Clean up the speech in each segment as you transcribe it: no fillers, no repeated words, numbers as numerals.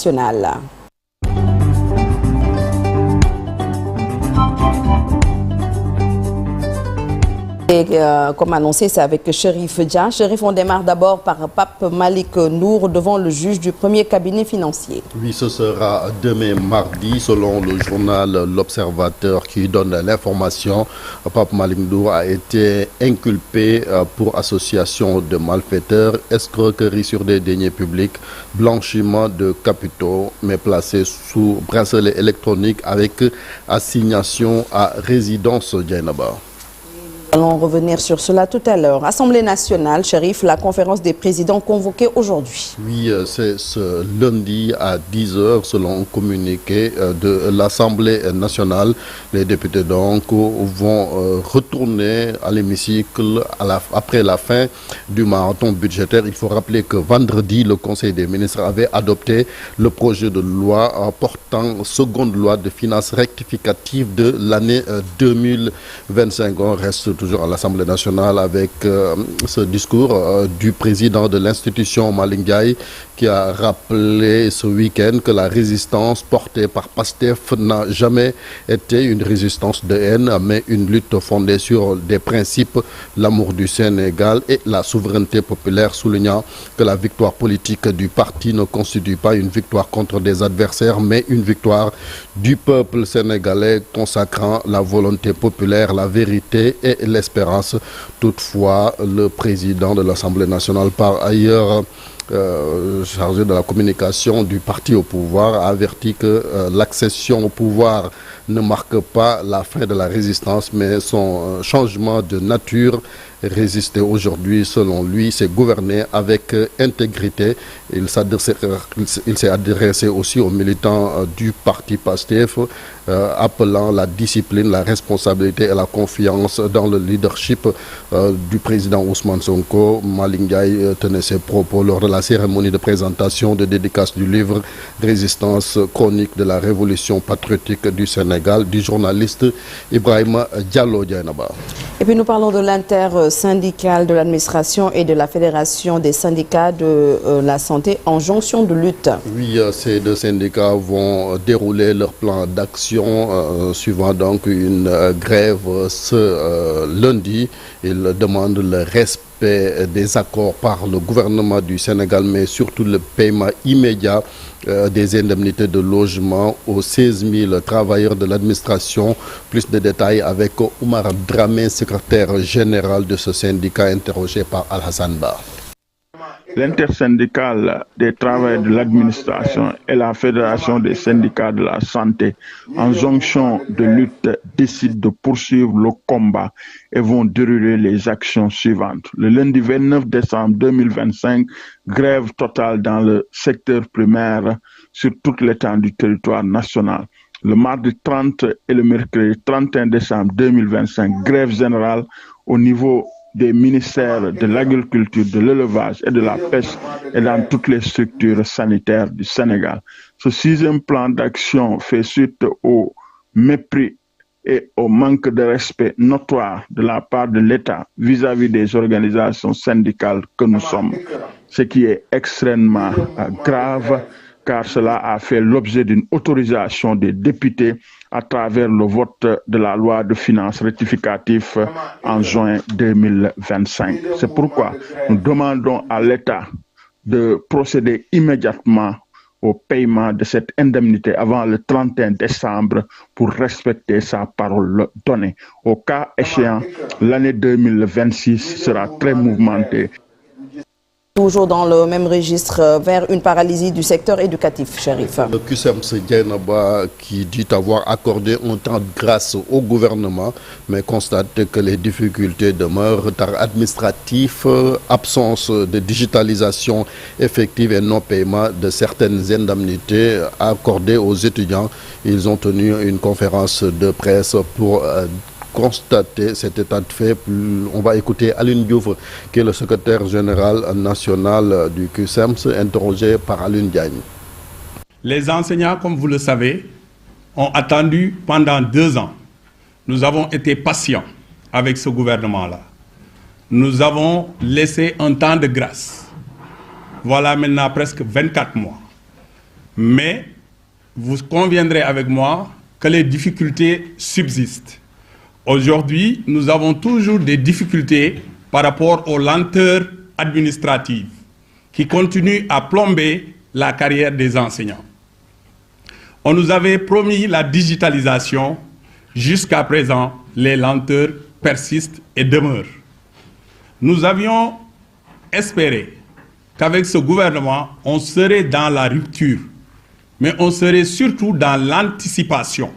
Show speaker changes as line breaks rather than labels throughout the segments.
nationale. Et comme annoncé, c'est avec Chérif Dia. Chérif, on démarre d'abord par Pape Malick Ndour devant le juge du premier cabinet financier.
Oui, ce sera demain mardi, selon le journal L'Observateur qui donne l'information. Pape Malick Ndour a été inculpé pour association de malfaiteurs, escroquerie sur des deniers publics, blanchiment de capitaux, mais placé sous bracelet électronique avec assignation à résidence Djainaba.
Allons revenir sur cela tout à l'heure. Assemblée nationale, Chérif, la conférence des présidents convoquée aujourd'hui.
Oui, c'est ce lundi à 10h, selon un communiqué de l'Assemblée nationale. Les députés donc vont retourner à l'hémicycle après la fin du marathon budgétaire. Il faut rappeler que vendredi, le Conseil des ministres avait adopté le projet de loi portant seconde loi de finances rectificative de l'année 2025. On reste toujours à l'Assemblée nationale avec ce discours du président de l'institution Malick Ndiaye qui a rappelé ce week-end que la résistance portée par PASTEF n'a jamais été une résistance de haine mais une lutte fondée sur des principes, l'amour du Sénégal et la souveraineté populaire, soulignant que la victoire politique du parti ne constitue pas une victoire contre des adversaires mais une victoire du peuple sénégalais consacrant la volonté populaire, la vérité et l'espérance. Toutefois, le président de l'Assemblée nationale, par ailleurs chargé de la communication du parti au pouvoir, a averti que l'accession au pouvoir ne marque pas la fin de la résistance, mais son changement de nature. Résister aujourd'hui, selon lui, c'est gouverner avec intégrité. Il s'est adressé aussi aux militants du parti PASTEF, appelant la discipline, la responsabilité et la confiance dans le leadership du président Ousmane Sonko. Malick Ndiaye tenait ses propos lors de la cérémonie de présentation de dédicace du livre Résistance chronique de la révolution patriotique du Sénégal du journaliste Ibrahima Diallo Djainaba.
Et puis nous parlons de l'inter-syndical de l'administration et de la fédération des syndicats de la santé en jonction de lutte.
Oui, ces deux syndicats vont dérouler leur plan d'action suivant donc une grève ce lundi. Ils demandent le respect des accords par le gouvernement du Sénégal, mais surtout le paiement immédiat des indemnités de logement aux 16 000 travailleurs de l'administration. Plus de détails avec Oumar Dramé, secrétaire général de ce syndicat, interrogé par Al-Hassan Ba.
L'intersyndicale des travailleurs de l'administration et la fédération des syndicats de la santé en jonction de lutte décident de poursuivre le combat et vont dérouler les actions suivantes. Le lundi 29 décembre 2025, grève totale dans le secteur primaire sur toute l'étendue du territoire national. Le mardi 30 et le mercredi 31 décembre 2025, grève générale au niveau des ministères de l'agriculture, de l'élevage et de la pêche et dans toutes les structures sanitaires du Sénégal. Ce sixième plan d'action fait suite au mépris et au manque de respect notoire de la part de l'État vis-à-vis des organisations syndicales que nous sommes, ce qui est extrêmement grave car cela a fait l'objet d'une autorisation des députés à travers le vote de la loi de finances rectificative en juin 2025. C'est pourquoi nous demandons à l'État de procéder immédiatement au paiement de cette indemnité avant le 31 décembre pour respecter sa parole donnée. Au cas échéant, l'année 2026 sera très mouvementée.
Toujours dans le même registre, vers une paralysie du secteur éducatif, Chérif.
Le QCMS Djainaba qui dit avoir accordé un temps de grâce au gouvernement, mais constate que les difficultés demeurent, retard administratif, absence de digitalisation effective et non-paiement de certaines indemnités accordées aux étudiants. Ils ont tenu une conférence de presse pour constater cet état de fait. On va écouter Aline Diouf, qui est le secrétaire général national du QCEMS, interrogé par Aline Diagne.
Les enseignants, comme vous le savez, ont attendu pendant 2 ans. Nous avons été patients avec ce gouvernement-là. Nous avons laissé un temps de grâce. Voilà maintenant presque 24 mois. Mais vous conviendrez avec moi que les difficultés subsistent. Aujourd'hui, nous avons toujours des difficultés par rapport aux lenteurs administratives qui continuent à plomber la carrière des enseignants. On nous avait promis la digitalisation. Jusqu'à présent, les lenteurs persistent et demeurent. Nous avions espéré qu'avec ce gouvernement, on serait dans la rupture, mais on serait surtout dans l'anticipation.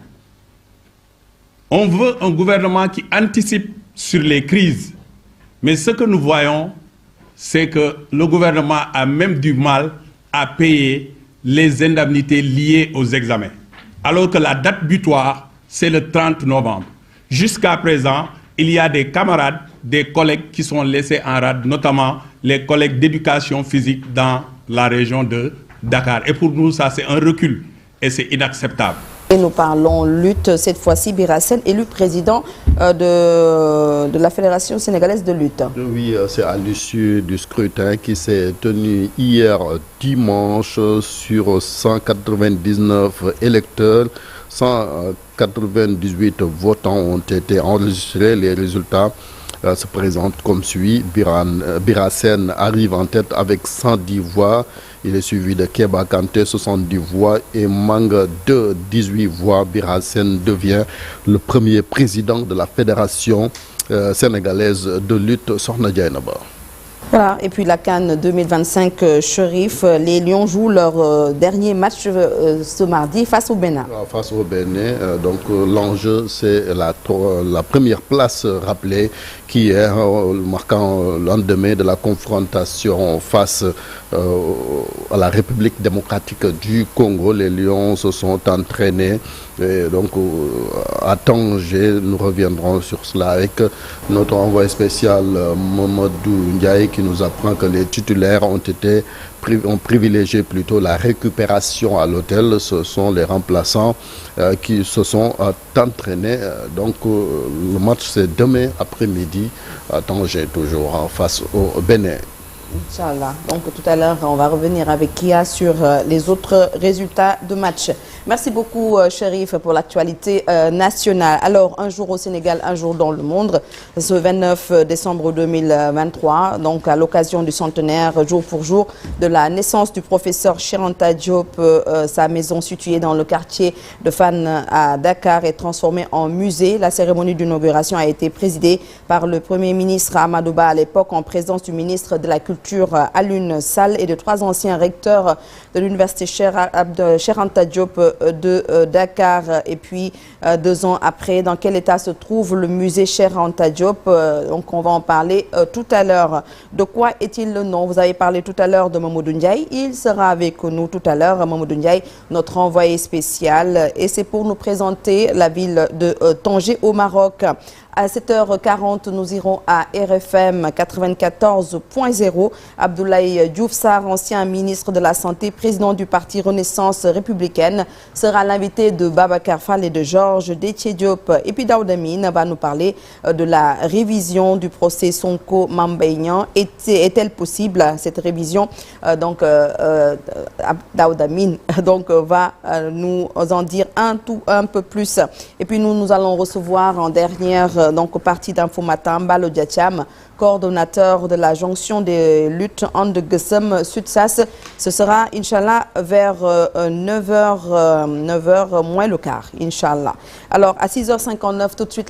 On veut un gouvernement qui anticipe sur les crises, mais ce que nous voyons, c'est que le gouvernement a même du mal à payer les indemnités liées aux examens, alors que la date butoir, c'est le 30 novembre. Jusqu'à présent, il y a des camarades, des collègues qui sont laissés en rade, notamment les collègues d'éducation physique dans la région de Dakar. Et pour nous, ça, c'est un recul et c'est inacceptable.
Et nous parlons lutte, cette fois-ci, Bira Sène, élu président de la Fédération sénégalaise de lutte.
Oui, c'est à l'issue du scrutin qui s'est tenu hier dimanche sur 199 électeurs. 198 votants ont été enregistrés. Les résultats se présentent comme suit. Bira Sène arrive en tête avec 110 voix. Il est suivi de Keba Kanté, 70 voix, et Manga 2, 18 voix. Bira Sène devient le premier président de la Fédération sénégalaise de lutte Sokhna Dieynaba.
Voilà, et puis la CAN 2025 Chérif, les Lions jouent leur dernier match ce mardi face au Bénin.
Face au Bénin, donc l'enjeu c'est la première place rappelée qui est marquant le lendemain de la confrontation face à la République démocratique du Congo. Les Lions se sont entraînés. Et donc à Tanger, nous reviendrons sur cela avec notre envoyé spécial Mamadou Ndiaye qui nous apprend que les titulaires ont privilégié plutôt la récupération à l'hôtel. Ce sont les remplaçants qui se sont entraînés. Donc le match c'est demain après-midi à Tanger, toujours face au Bénin.
Inch'Allah. Donc tout à l'heure, on va revenir avec Kia sur les autres résultats de match. Merci beaucoup, Chérif, pour l'actualité nationale. Alors, un jour au Sénégal, un jour dans le monde. Ce 29 décembre 2023, donc à l'occasion du centenaire, jour pour jour, de la naissance du professeur Cheikh Anta Diop, sa maison située dans le quartier de Fann à Dakar est transformée en musée. La cérémonie d'inauguration a été présidée par le Premier ministre Amadou Ba à l'époque, en présence du ministre de la Culture Alioune Sall et de 3 anciens recteurs de l'université Cheikh Anta Diop de Dakar. Et puis 2 ans après, dans quel état se trouve le musée Cheikh Anta Diop? Donc on va en parler tout à l'heure. De quoi est-il le nom? Vous avez parlé tout à l'heure de Mamadou Ndiaye. Il sera avec nous tout à l'heure, Mamadou Ndiaye, notre envoyé spécial. Et c'est pour nous présenter la ville de Tanger au Maroc. À 7h40, nous irons à RFM 94.0. Abdoulaye Diouf Sarr, ancien ministre de la Santé, président du parti Renaissance républicaine, sera l'invité de Babacar Fall et de Georges Déthié Diop. Et puis Daouda Mine va nous parler de la révision du procès Sonko Mame Mbaye Niang. Est-elle possible, cette révision? Donc Daouda Mine va nous en dire un peu plus. Et puis nous allons recevoir en dernière partie d'Info Matin, Mbalo Diacham, coordonnateur de la jonction des luttes And Gueusseum Sud-Sas. Ce sera, Inch'Allah, vers 9h moins le quart, Inch'Allah. Alors, à 6h59, tout de suite,